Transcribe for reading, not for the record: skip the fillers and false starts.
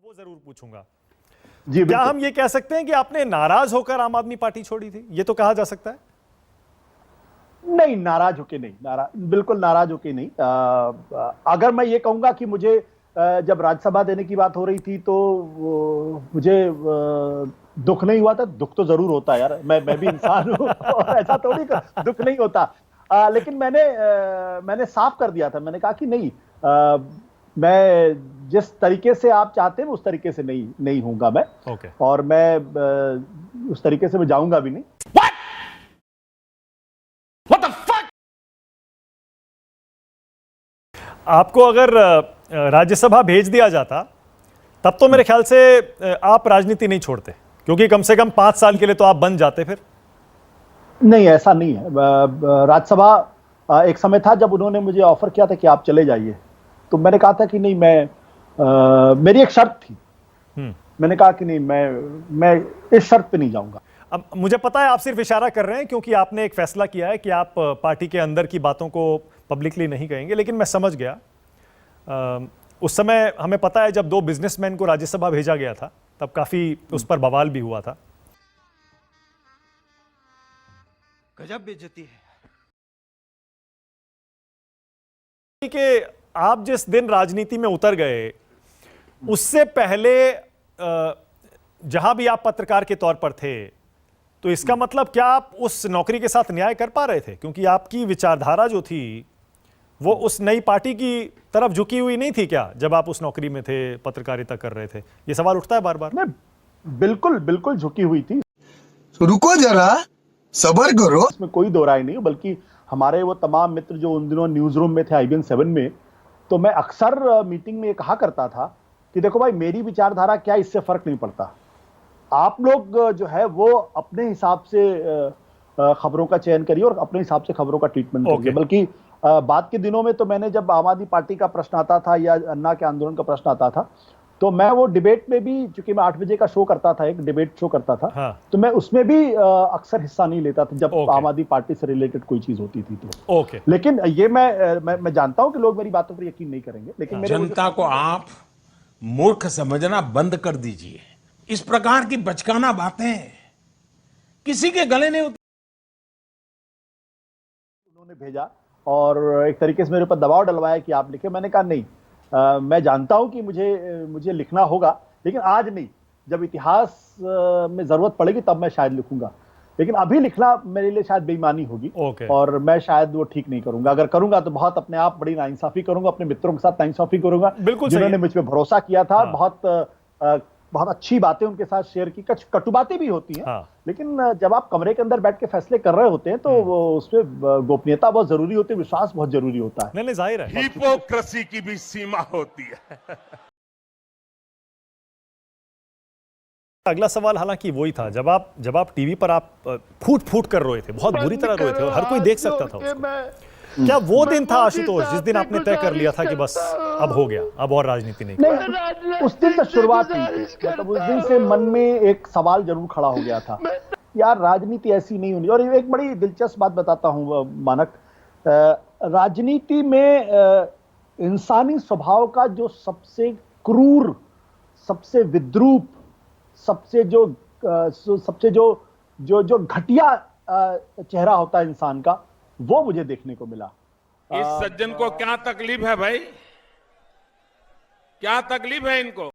वो जरूर पूछूंगा। जी क्या हम ये कह सकते हैं कि आपने नाराज होकर आम आदमी पार्टी छोड़ी थी? ये तो कहा जा सकता है। नहीं, नाराज होके नहीं, बिल्कुल नाराज होके नहीं। अगर मैं ये कहूंगा कि मुझे जब राज्यसभा देने की बात हो रही थी तो मुझे दुख नहीं हुआ था। दुख तो जरूर होता है यार, मैं भी इंसान हूं और ऐसा थोड़ी दुख नहीं होता। लेकिन मैंने साफ कर दिया था, मैंने कहा कि नहीं, मैं जिस तरीके से आप चाहते हैं उस तरीके से नहीं होऊंगा मैं। Okay. और मैं उस तरीके से मैं जाऊंगा भी नहीं। आपको अगर राज्यसभा भेज दिया जाता तब तो मेरे ख्याल से आप राजनीति नहीं छोड़ते, क्योंकि कम से कम 5 साल के लिए तो आप बन जाते फिर। नहीं, ऐसा नहीं है। राज्यसभा एक समय था जब उन्होंने मुझे ऑफर किया था कि आप चले जाइए, तो मैंने कहा था कि नहीं, मेरी एक शर्त थी। मैंने कहा कि नहीं, मैं इस शर्त पे नहीं जाऊंगा। अब मुझे पता है आप सिर्फ इशारा कर रहे हैं क्योंकि आपने एक फैसला किया है कि आप पार्टी के अंदर की बातों को पब्लिकली नहीं कहेंगे, लेकिन मैं समझ गया। उस समय हमें पता है जब 2 बिजनेसमैन को राज्यसभा भेजा गया था तब काफी उस पर बवाल भी हुआ था। गजब बेइज्जती है कि आप जिस दिन राजनीति में उतर गए उससे पहले जहां भी आप पत्रकार के तौर पर थे, तो इसका मतलब क्या आप उस नौकरी के साथ न्याय कर पा रहे थे? क्योंकि आपकी विचारधारा जो थी वो उस नई पार्टी की तरफ झुकी हुई नहीं थी क्या जब आप उस नौकरी में थे, पत्रकारिता कर रहे थे? ये सवाल उठता है बार बार। बिल्कुल बिल्कुल झुकी हुई थी। रुको जरा, सब्र करो। इसमें कोई दो राय नहीं, बल्कि हमारे वो तमाम मित्र जो उन दिनों न्यूज रूम में थे IBN 7 में, तो मैं अक्सर मीटिंग में ये कहा करता था कि देखो भाई, मेरी विचारधारा क्या, इससे फर्क नहीं पड़ता। आप लोग जो है वो अपने हिसाब से खबरों का चयन करिए और अपने हिसाब से खबरों का ट्रीटमेंट करिए। बल्कि बाद के दिनों में तो मैंने, जब आम आदमी पार्टी का प्रश्न आता था या अन्ना के आंदोलन का प्रश्न आता था, तो मैं वो डिबेट में भी, चूंकि मैं 8 बजे का शो करता था, एक डिबेट शो करता था। हाँ। तो मैं उसमें भी अक्सर हिस्सा नहीं लेता था जब आम आदमी पार्टी से रिलेटेड कोई चीज होती थी तो। लेकिन ये मैं जानता हूं कि लोग मेरी बातों पर यकीन नहीं करेंगे, लेकिन जनता को आप मूर्ख समझना बंद कर दीजिए। इस प्रकार की बचकाना बातें किसी के गले नहीं उतरती। उन्होंने भेजा और एक तरीके से मेरे ऊपर दबाव डलवाया कि आप लिखे। मैंने कहा नहीं, मैं जानता हूं कि मुझे लिखना होगा, लेकिन आज नहीं। जब इतिहास में जरूरत पड़ेगी तब मैं शायद लिखूंगा, लेकिन अभी लिखना मेरे लिए शायद बेईमानी होगी। और मैं शायद वो ठीक नहीं करूंगा। अगर करूंगा तो बहुत अपने आप बड़ी नाइंसाफी करूंगा, अपने मित्रों के साथ नाइंसाफी करूंगा, जिन्होंने मुझ पर भरोसा किया था। बहुत अच्छी बातें उनके साथ शेयर की, कुछ कटु बातें भी होती हैं। लेकिन जब आप कमरे के अंदर बैठ के फैसले कर रहे होते हैं तो वो उसमें गोपनीयता बहुत जरूरी होती है, विश्वास बहुत जरूरी होता है। नहीं, जाहिर है हिपोक्रेसी की भी सीमा होती है। अगला सवाल हालांकि वही था, जब आप टीवी पर आप फूट कर रोए थे, बहुत बुरी तरह रोए थे और हर कोई देख सकता था उसको। क्या वो दिन था आशुतोष जिस दिन आपने तय कर लिया था कि बस अब हो गया, अब और राजनीति नहीं? उस दिन तो शुरुआत हुई थी। मतलब उस दिन से मन में एक सवाल जरूर खड़ा हो गया था, यार राजनीति ऐसी नहीं होनी। और एक बड़ी दिलचस्प बात बताता हूं मानक, राजनीति में इंसानी स्वभाव का जो सबसे क्रूर, सबसे विद्रूप, सबसे जो घटिया चेहरा होता है इंसान का, वो मुझे देखने को मिला। इस सज्जन को क्या तकलीफ है भाई? क्या तकलीफ है इनको?